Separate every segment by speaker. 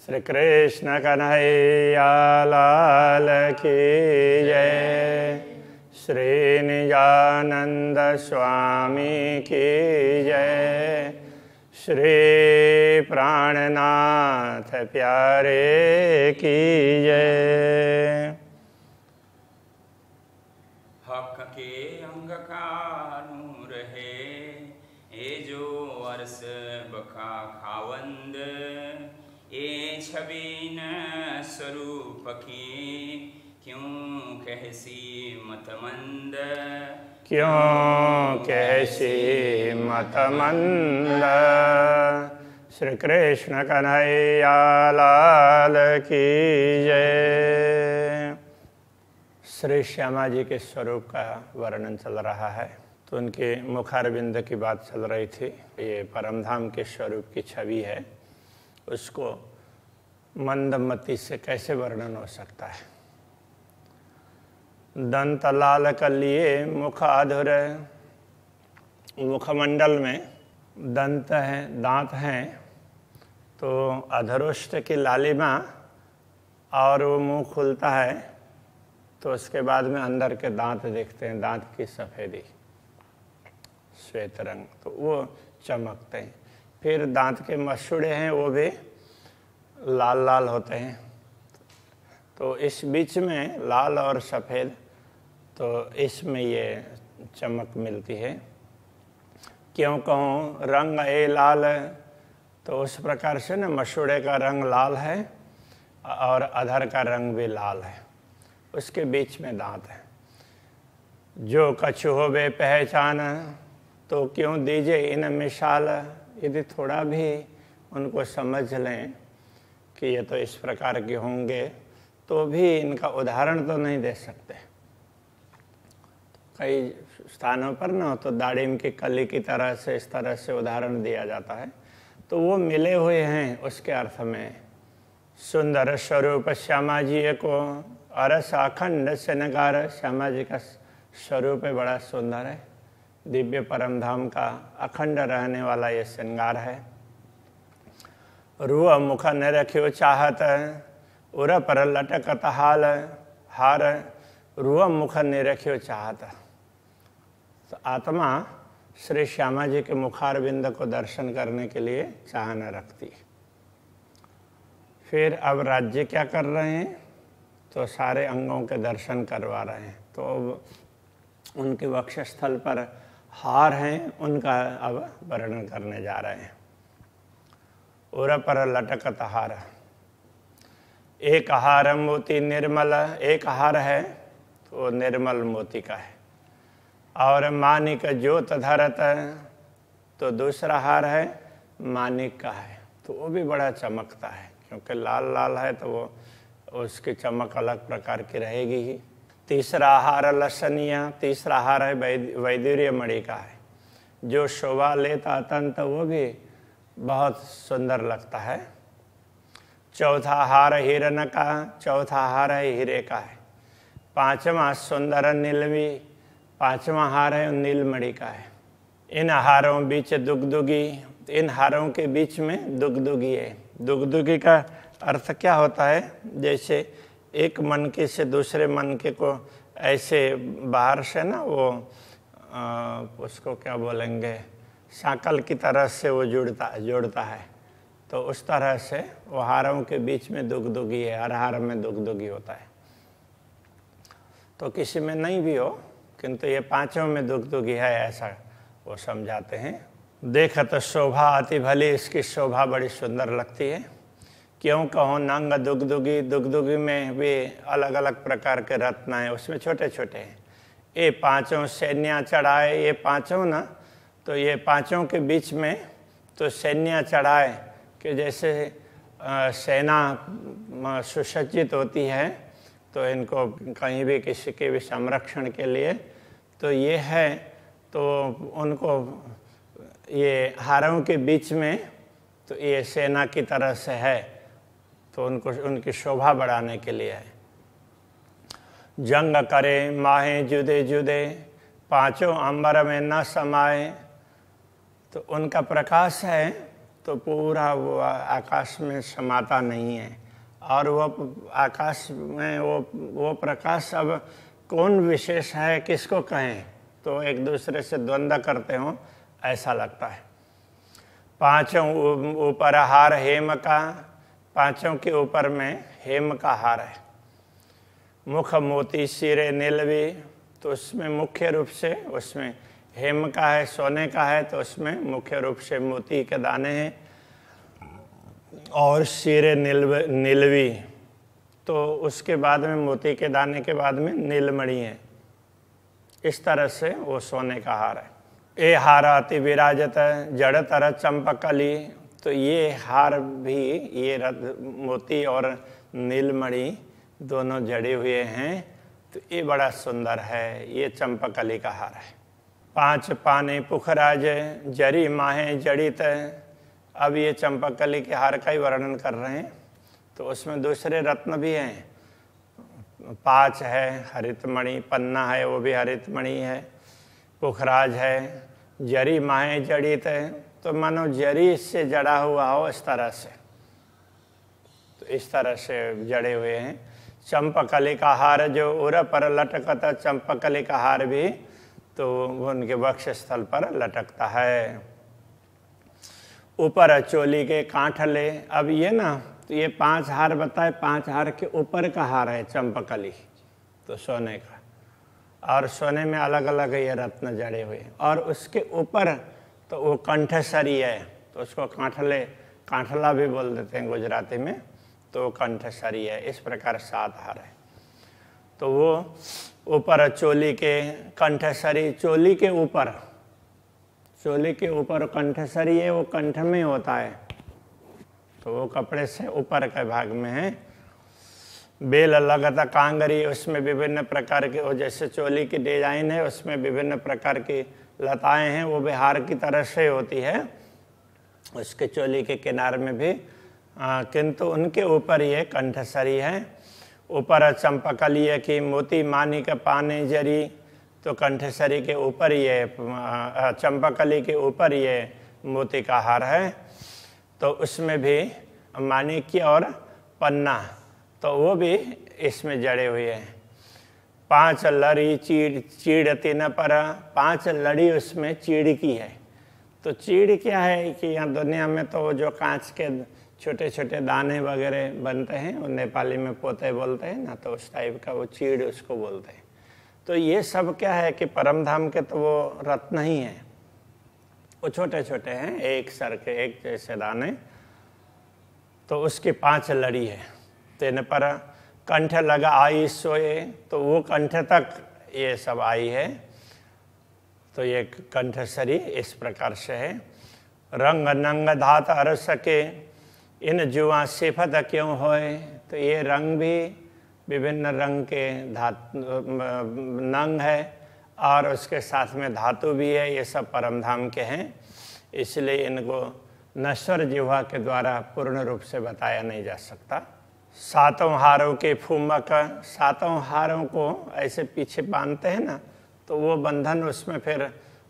Speaker 1: श्री कृष्ण कन्हैया लाल की जय। श्री निजानंद स्वामी की जय। श्री प्राणनाथ प्यारे की जय।
Speaker 2: हक के अंग का नूर है ये जो अरस बका खावंद ये छबीन स्वरूप की क्यों कहसी मतमंद।
Speaker 1: क्यों कैसी मतमंद। श्री कृष्ण कन्हैया लाल की जय। श्री श्यामा जी के स्वरूप का वर्णन चल रहा है, तो उनके मुखारविंद की बात चल रही थी। ये परमधाम के स्वरूप की छवि है, उसको मंदमती से कैसे वर्णन हो सकता है। दंत लाल कलिए मुख अधुर। मुखमंडल में दंत हैं, दांत हैं, तो अधरोष्ट की लालिमा और वो मुंह खुलता है तो उसके बाद में अंदर के दांत देखते हैं, दांत की सफ़ेदी श्वेत रंग, तो वो चमकते हैं। फिर दांत के मसूड़े हैं, वो भी लाल लाल होते हैं। तो इस बीच में लाल और सफ़ेद, तो इसमें ये चमक मिलती है। क्यों कहूँ रंग ए लाल, तो उस प्रकार से ना मसूड़े का रंग लाल है और अधर का रंग भी लाल है, उसके बीच में दांत है। जो कछु होवे पहचान, तो क्यों दीजिए इन मिसाल। यदि थोड़ा भी उनको समझ लें कि ये तो इस प्रकार के होंगे, तो भी इनका उदाहरण तो नहीं दे सकते। कई स्थानों पर ना तो दाड़िम की कली की तरह से इस तरह से उदाहरण दिया जाता है, तो वो मिले हुए हैं उसके अर्थ में। सुंदर स्वरूप श्यामा जी को अरस अखंड श्रृंगार। श्यामा जी का स्वरूप बड़ा सुंदर है, दिव्य परमधाम का अखंड रहने वाला ये श्रृंगार है। रूह मुख न रख्यो चाहत, उर पर लटकत हाल हार। रूह मुख न रख्यो चाहत, तो आत्मा श्री श्यामा जी के मुखारविंद को दर्शन करने के लिए चाह न रखती। फिर अब राज्य क्या कर रहे हैं, तो सारे अंगों के दर्शन करवा रहे हैं। तो उनके वक्षस्थल पर हार हैं, उनका अब वर्णन करने जा रहे हैं। उर पर लटकत हार। एक हार मोती निर्मल, एक हार है तो निर्मल मोती का है। और मानिक ज्योत धरत, तो दूसरा हार है मानिक का है, तो वो भी बड़ा चमकता है, क्योंकि लाल लाल है तो वो उसकी चमक अलग प्रकार की रहेगी ही। तीसरा हार लसनिया, तीसरा हार है वैदूर्य मणि का है, जो शोभा लेता अतंत वो भी बहुत सुंदर लगता है। चौथा हार हिरण का, चौथा हार है हीरे का है। पांचवा सुंदर नीलवी, पांचवा हार है नीलमणि का है। इन हारों बीच दुगदुगी, इन हारों के बीच में दुगदुगी है। दुगदुगी का अर्थ क्या होता है, जैसे एक मनके से दूसरे मनके को ऐसे बाहर से ना वो उसको क्या बोलेंगे, साकल की तरह से वो जोड़ता है, तो उस तरह से वो हारों के बीच में दुगदुगी है। हर हार में दुगदुगी होता है, तो किसी में नहीं भी हो, किंतु ये पांचों में दुगदुगी है, ऐसा वो समझाते हैं। देखत शोभा अति भली, इसकी शोभा बड़ी सुंदर लगती है। क्यों कहो नंग दुगदुगी, दुगदुगी में भी अलग अलग प्रकार के रत्न हैं, उसमें छोटे छोटे हैं। ये पांचों सैन्या चढ़ाए, ये पांचों ना, तो ये पांचों के बीच में तो सैन्या चढ़ाए कि जैसे सेना सुसज्जित होती है, तो इनको कहीं भी किसी के भी संरक्षण के लिए तो ये है, तो उनको ये हारों के बीच में तो ये सेना की तरह से है, तो उनको उनकी शोभा बढ़ाने के लिए है। जंग करे माहे जुदे जुदे, पांचों अंबर में न समाए, तो उनका प्रकाश है तो पूरा वो आकाश में समाता नहीं है। और वो आकाश में वो प्रकाश अब कौन विशेष है, किसको कहें, तो एक दूसरे से द्वंद्व करते हो ऐसा लगता है। पांचों ऊपर हार हेम का, पांचों के ऊपर में हेम का हार है। मुख मोती सिरे नीलवी, तो उसमें मुख्य रूप से उसमें हेम का है, सोने का है, तो उसमें मुख्य रूप से मोती के दाने हैं। और सिरे नीलवी, तो उसके बाद में मोती के दाने के बाद में नीलमणि है। इस तरह से वो सोने का हार है। ए हार अति विराजत जड़ तरह चंपकली, तो ये हार भी, ये मोती और नीलमणि दोनों जड़े हुए हैं, तो ये बड़ा सुंदर है। ये चंपकली का हार है। पांच पाने पुखराज जरी माहे जड़ित, अब ये चंपकली के हार का ही वर्णन कर रहे हैं, तो उसमें दूसरे रत्न भी हैं। पाँच है, हरितमणि, पन्ना है वो भी हरितमणि है, पुखराज है, जरी माहे जड़ित है, तो मानो जरी से जड़ा हुआ हो इस तरह से, तो इस तरह से जड़े हुए हैं। चंपकली का हार जो उर पर लटकता, चंपकली का हार भी तो वो उनके वक्ष स्थल पर लटकता है। ऊपर चोली के कांठले, अब ये ना, तो ये 5 हार बताए, 5 हार के ऊपर का हार है चंपकली, तो सोने का, और सोने में अलग अलग ये रत्न जड़े हुए। और उसके ऊपर तो वो कंठसरी है, तो उसको कांठले, कांठला भी बोल देते हैं गुजराती में, तो कंठसरी है। इस प्रकार 7 हार है। तो वो ऊपर चोली के कंठसरी, चोली के ऊपर, चोली के ऊपर कंठसरी है, वो कंठ में होता है, तो वो कपड़े से ऊपर के भाग में है। बेल लगता कांगरी, उसमें विभिन्न प्रकार के, वो जैसे चोली की डिजाइन है उसमें विभिन्न प्रकार की लताएं हैं, वो भी हार की तरह से होती है उसके चोली के किनारे में भी, किंतु उनके ऊपर ये कंठसरी है। ऊपर चंपकलिए की मोती मानिक पाने जरी, तो कंठसरी के ऊपर ये, चंपकली के ऊपर ये मोती का हार है, तो उसमें भी माणिक्य और पन्ना, तो वो भी इसमें जड़े हुए हैं। 5 लड़ी चीड़ तीन पर, 5 लड़ी उसमें चीड़ की है। तो चीड़ क्या है कि यहाँ दुनिया में तो जो कांच के छोटे छोटे दाने वगैरह बनते हैं, वो नेपाली में पोते बोलते हैं ना, तो उस टाइप का वो चीड़ उसको बोलते हैं। तो ये सब क्या है कि परमधाम के तो वो रत्न ही है, वो छोटे छोटे हैं, एक सर के एक जैसे दाने, तो उसकी 5 लड़ी है। तेन पर कंठ लगा आई सोए, तो वो कंठ तक ये सब आई है, तो ये कंठसरी इस प्रकार से है। रंग नंग धात अर सके, इन जुआ सिफत क्यों होए, तो ये रंग भी विभिन्न रंग के नंग है, और उसके साथ में धातु भी है, ये सब परमधाम के हैं, इसलिए इनको नश्वर जिह्वा के द्वारा पूर्ण रूप से बताया नहीं जा सकता। 7 हारों के फूमक, 7 हारों को ऐसे पीछे बांधते हैं ना, तो वो बंधन उसमें फिर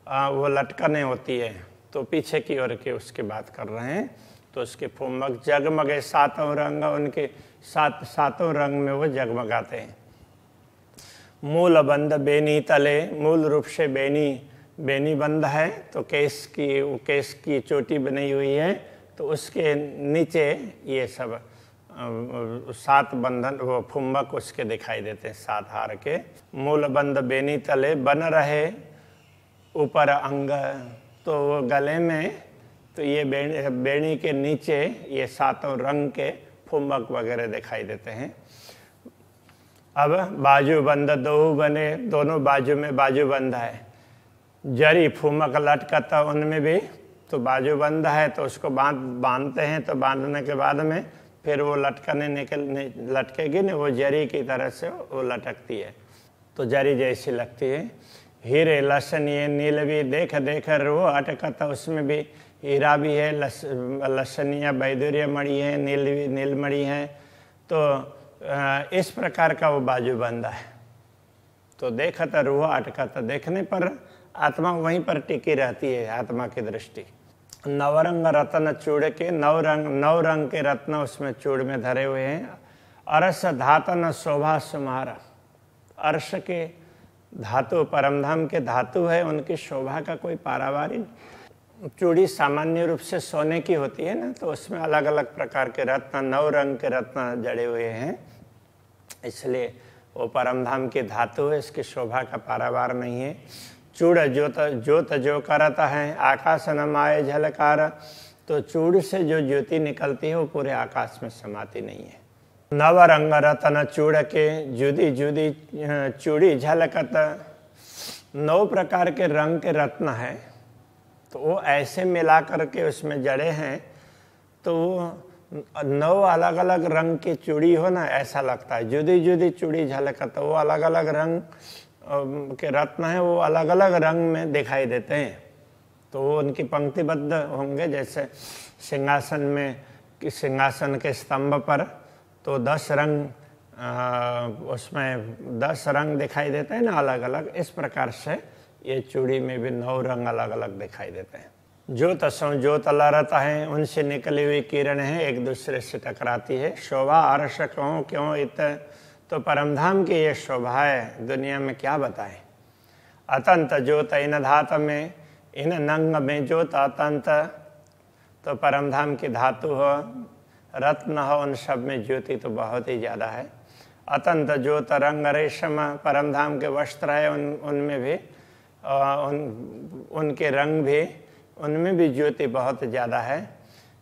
Speaker 1: वो लटकने होती है, तो पीछे की ओर के उसकी बात कर रहे हैं। तो उसके फूमक जगमगे 7 रंग, उनके 7 रंग में वो जगमगाते हैं। मूल बंद बेनी तले, मूल रूप से बेनी बंद है, तो केस की चोटी बनी हुई है, तो उसके नीचे ये सब 7 बंधन वो फुम्बक उसके दिखाई देते हैं 7 हार के। मूल बंद बेनी तले बन रहे ऊपर अंग, तो वो गले में, तो ये बेनी के नीचे ये 7 रंग के फुम्बक वगैरह दिखाई देते हैं। अब बाजू बंद 2 बने, दोनों बाजू में बाजू बंद है। जरी फुमक लटकता, उनमें भी तो बाजू बंद है, तो उसको बांधते हैं, तो बांधने के बाद में फिर वो लटकेगी ना, वो जरी की तरह से वो लटकती है, तो जरी जैसी लगती है। हीरे लसनिए नीलवी, देख देख वो अटकता, उसमें भी हीरा भी है, लसनिया बैदुर्य मणि है, नीलमणि है, तो इस प्रकार का वो बाजू बंद है। तो देखता रूह अटकता, देखने पर आत्मा वहीं पर टिकी रहती है, आत्मा की दृष्टि। नवरंग रत्न चूड़ के नौ रंग के रत्न उसमें चूड़ में धरे हुए हैं। अरस धातन शोभा सुमारा, अर्श के धातु परमधाम के धातु है, उनकी शोभा का कोई पारावार नहीं। चूड़ी सामान्य रूप से सोने की होती है ना, तो उसमें अलग अलग प्रकार के रत्न, 9 रंग के रत्न जड़े हुए हैं, इसलिए वो परमधाम की धातु है, इसकी शोभा का पारावार नहीं है। चूड़ ज्योत जो करता है आकाश न माए झलकार, तो चूड़ से जो ज्योति निकलती है वो पूरे आकाश में समाती नहीं है। नवरंग रतन चूड़ के जुदी जुदी चूड़ी झलकत, 9 प्रकार के रंग के रत्न है, तो वो ऐसे मिला करके उसमें जड़े हैं, तो वो 9 अलग अलग रंग की चूड़ी हो ना, ऐसा लगता है। जुदी जुदी चूड़ी झलकत, वो अलग अलग रंग के रत्न हैं, वो अलग अलग रंग में दिखाई देते हैं, तो वो उनकी पंक्तिबद्ध होंगे। जैसे सिंहासन में, सिंहासन के स्तंभ पर तो 10 रंग, उसमें 10 रंग दिखाई देते हैं ना अलग अलग, इस प्रकार से ये चूड़ी में भी 9 रंग अलग अलग दिखाई देते हैं। ज्योतसों ज्योत लहराता है, उनसे निकली हुई किरण है एक दूसरे से टकराती है। शोभा अर्श कहूँ क्यों इत, तो परमधाम की ये शोभा है, दुनिया में क्या बताएं। अतंत ज्योत इन धात में, इन नंग में ज्योत अतंत, तो परमधाम की धातु हो, रत्न हो, उन सब में ज्योति तो बहुत ही ज़्यादा है। अतंत ज्योत रंग रेशम, परमधाम के वस्त्र है, उनमें भी उनके रंग भी, उनमें भी ज्योति बहुत ज़्यादा है।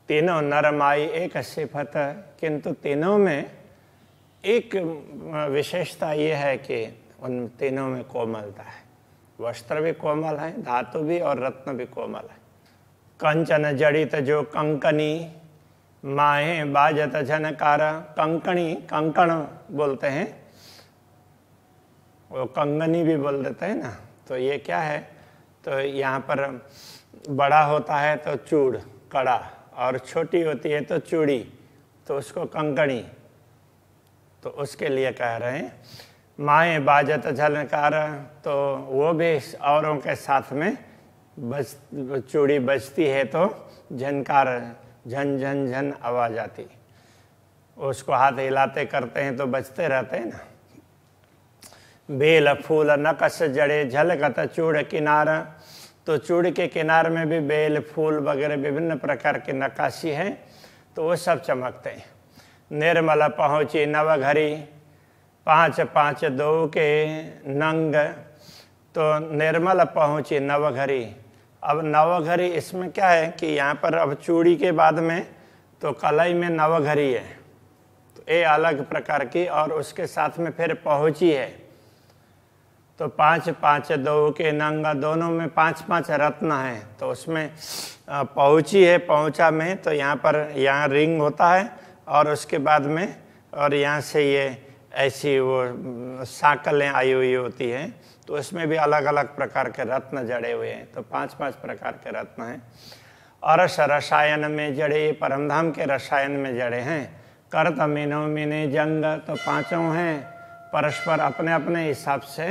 Speaker 1: तीनों नरमाई एक सिफत, किंतु तीनों में एक विशेषता ये है कि उन तीनों में कोमलता है। वस्त्र भी कोमल है, धातु भी और रत्न भी कोमल है। कंचन जड़ित जो कंकनी, माहे बाजत झनकार, कंकणी कंकण बोलते हैं, वो कंगनी भी बोल देते हैं ना, तो ये क्या है, तो यहाँ पर बड़ा होता है तो चूड़ कड़ा, और छोटी होती है तो चूड़ी, तो उसको कंकणी, तो उसके लिए कह रहे हैं। माए बाजत झनकार, तो वो भी औरों के साथ में चूड़ी बजती है तो झनकार, झन झन झन आवाज आती, उसको हाथ हिलाते करते हैं तो बजते रहते हैं ना। बेल फूल नकश जड़े झलकत चूड़ किनारा, तो चूड़ के किनार में भी बेल फूल वगैरह विभिन्न प्रकार की नक्काशी है, तो वो सब चमकते हैं। निर्मल पहुँची नवघरी, 5 5 2 के नंग, तो निर्मल पहुँची नवघरी। अब नवघरी इसमें क्या है कि यहाँ पर अब चूड़ी के बाद में तो कलाई में नवघरी है, तो ये अलग प्रकार की, और उसके साथ में फिर पहुँची है, तो 5 5 2 के नंग, दोनों में 5 5 रत्न है, तो उसमें पहुँची है, पहुँचा में तो यहाँ पर यहाँ रिंग होता है, और उसके बाद में और यहाँ से ये ऐसी वो साकलें आई हुई होती हैं, तो उसमें भी अलग अलग प्रकार के रत्न जड़े हुए हैं, तो 5 5 प्रकार के रत्न हैं। अरस रसायन में जड़े, परमधाम के रसायन में जड़े हैं। करत मीनो मीने जंग, तो 5 हैं परस्पर अपने अपने हिसाब से,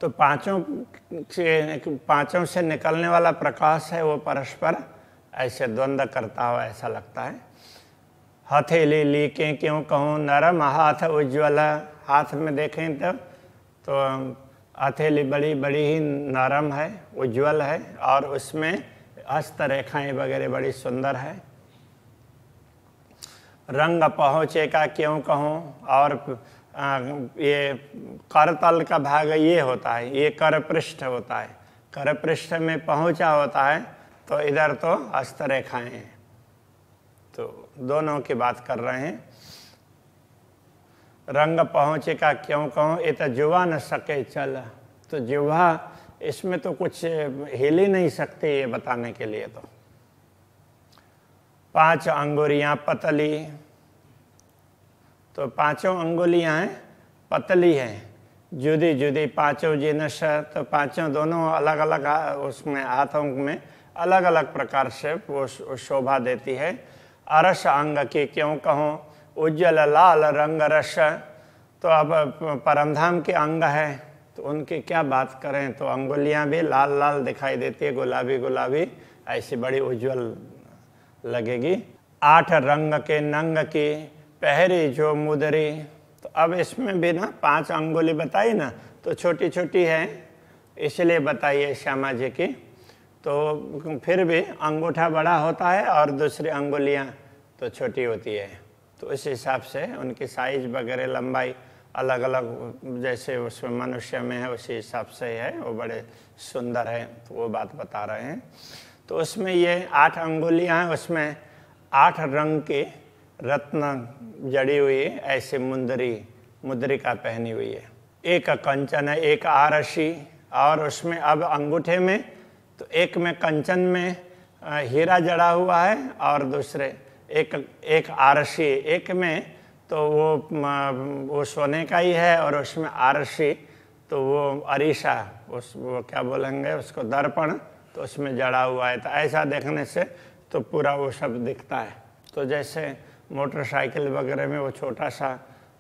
Speaker 1: तो 5 से निकलने वाला प्रकाश है वो परस्पर ऐसे द्वंद्व करता हो ऐसा लगता है। हथेली ली के क्यों कहूँ नरम हाथ उज्ज्वल, हाथ में देखें तो हथेली बड़ी बड़ी ही नरम है, उज्ज्वल है, और उसमें हस्तरेखाएं वगैरह बड़ी सुंदर है। रंग पहुँचे का क्यों कहूँ, और ये करतल का भाग ये होता है, ये कर पृष्ठ होता है, कर पृष्ठ में पहुँचा होता है, तो इधर तो हस्तरेखाएं हैं, तो दोनों की बात कर रहे हैं। रंग पहुँचे का क्यों कहूँ, ये तो जुवा न सके चल, तो जुवा इसमें तो कुछ हिल ही नहीं सकते ये बताने के लिए। तो 5 अंगुलियाँ पतली, तो 5 अंगुलियाँ हैं पतली हैं, जुदी जुदी 5 जिनस, तो 5 दोनों अलग अलग उसमें हाथों में अलग अलग प्रकार से वो शोभा देती है। अरस अंग की क्यों कहूँ उज्जवल लाल रंग रस, तो अब परमधाम के अंग है तो उनकी क्या बात करें, तो अंगुलियां भी लाल लाल दिखाई देती है, गुलाबी गुलाबी, ऐसी बड़ी उज्जवल लगेगी। 8 रंग के नंग की पहरी जो मुदरी। तो अब इसमें भी ना 5 अंगुली बताई ना, तो छोटी छोटी है इसलिए बताइए श्यामा जी की। तो फिर भी अंगूठा बड़ा होता है और दूसरी अंगुलियां तो छोटी होती है, तो इस हिसाब से उनकी साइज वगैरह लंबाई अलग अलग जैसे उसमें मनुष्य में है उसी हिसाब से है, वो बड़े सुंदर है, तो वो बात बता रहे हैं। तो उसमें ये 8 अंगुलियां हैं, उसमें 8 रंग की रत्न जड़ी हुई है, ऐसे मुद्रिका पहनी हुई है। एक कंचन है, एक आरसी, और उसमें अब अंगूठे में तो एक में कंचन में हीरा जड़ा हुआ है और दूसरे एक आरसी, एक में तो वो सोने का ही है और उसमें आरसी तो वो अरीसा, वो क्या बोलेंगे उसको, दर्पण, तो उसमें जड़ा हुआ है। तो ऐसा देखने से तो पूरा वो सब दिखता है। तो जैसे मोटरसाइकिल वगैरह में वो छोटा सा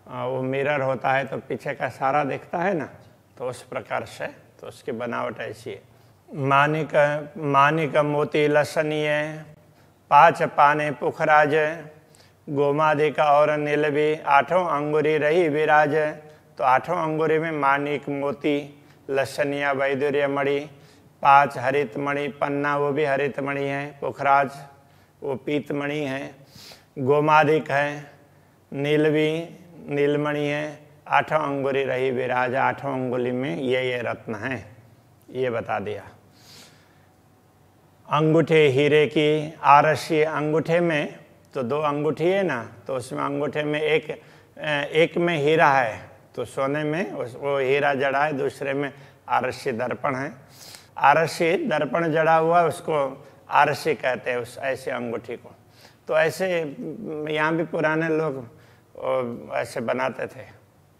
Speaker 1: वो मिरर होता है तो पीछे का सारा दिखता है ना, तो उस प्रकार से तो उसकी बनावट ऐसी है। मानिक मोती लसनीय, 5 पाने पुखराज, गोमादिका और नीलवी, 8 अंगुरी रही विराज। तो 8 अंगुरी में मानिक मोती, लसनिया वैदुर्य मणि, 5 हरित मणि, पन्ना वो भी हरित मणि है, पुखराज वो पीत मणि है, गोमादिक है, नीलवी नीलमणि है, 8 अंगुरी रही विराज। 8 अंगुली में ये रत्न हैं, ये बता दिया। अंगूठे हीरे की आरसी, अंगूठे में तो 2 अंगूठी है ना, तो उसमें अंगूठे में एक में हीरा है, तो सोने में वो हीरा जड़ा है, दूसरे में आरसी दर्पण है। आरसी दर्पण जड़ा हुआ उसको आरसी कहते हैं, उस ऐसे अंगूठी को। तो ऐसे यहाँ भी पुराने लोग ऐसे बनाते थे,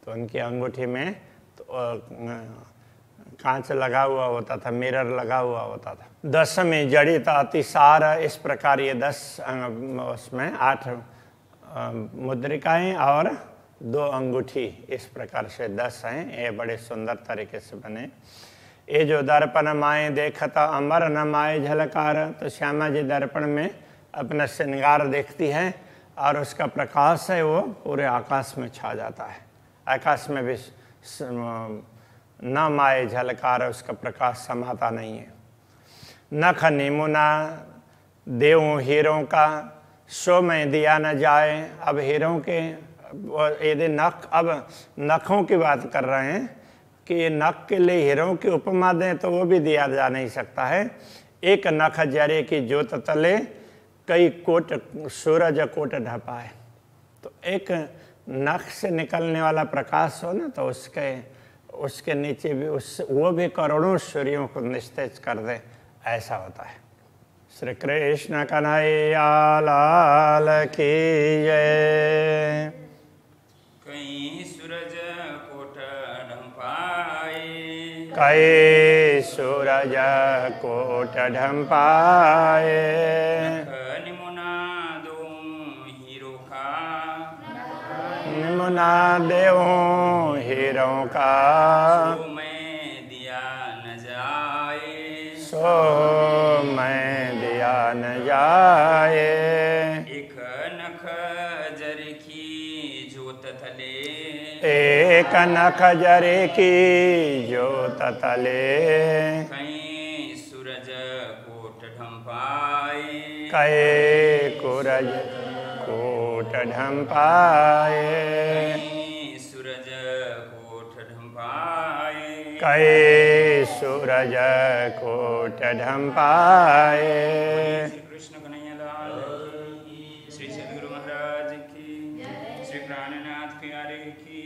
Speaker 1: तो उनकी अंगूठी में तो कांच लगा हुआ होता था, मिरर लगा हुआ होता था। 10 में जड़ित अतिसार, इस प्रकार ये 10 उसमें 8 मुद्रिकाएं और 2 अंगूठी, इस प्रकार से 10 हैं। ये बड़े सुंदर तरीके से बने। ये जो दर्पण माए देखता अमर न माए झलकार। तो श्यामा जी दर्पण में अपना श्रृंगार देखती है और उसका प्रकाश है वो पूरे आकाश में छा जाता है। आकाश में भी न माए झलकार, उसका प्रकाश समाता नहीं है। नख निमुना देवों हीरों का, सो में दिया न जाए। अब हीरों के यदि नख, अब नखों की बात कर रहे हैं कि ये नख के लिए हीरों की उपमा दें तो वो भी दिया जा नहीं सकता है। एक नख जरे की जोत तले, कई कोट सूरज कोट ढपाए। तो एक नख से निकलने वाला प्रकाश हो ना, तो उसके नीचे भी वो भी करोड़ों सूर्यों को निस्तेज कर दे, ऐसा होता है। श्री कृष्ण कन्हैया लाल की जय।
Speaker 2: कई सूरज कोट ढंपाए,
Speaker 1: कई सूरज कोट ढंपाए।
Speaker 2: निमुना दो हीरो का,
Speaker 1: निमुना देवों हीरों का,
Speaker 2: सो मैं दिया न जाए।
Speaker 1: सो मैं दिया न जाए।
Speaker 2: एक नख जर की जोत तले,
Speaker 1: एक नख जरे की जोत तले,
Speaker 2: कई सूरज कोट ढंपाए।
Speaker 1: कई सूरज कोट ढंपाए।
Speaker 2: कई सूरज कोट ढंपाए।
Speaker 1: कई सूरज कोट ढंपाए।
Speaker 2: श्री कृष्ण कन्हैया लाल की, श्री सद्गुरु महाराज की, श्री प्राणनाथ प्यारे की।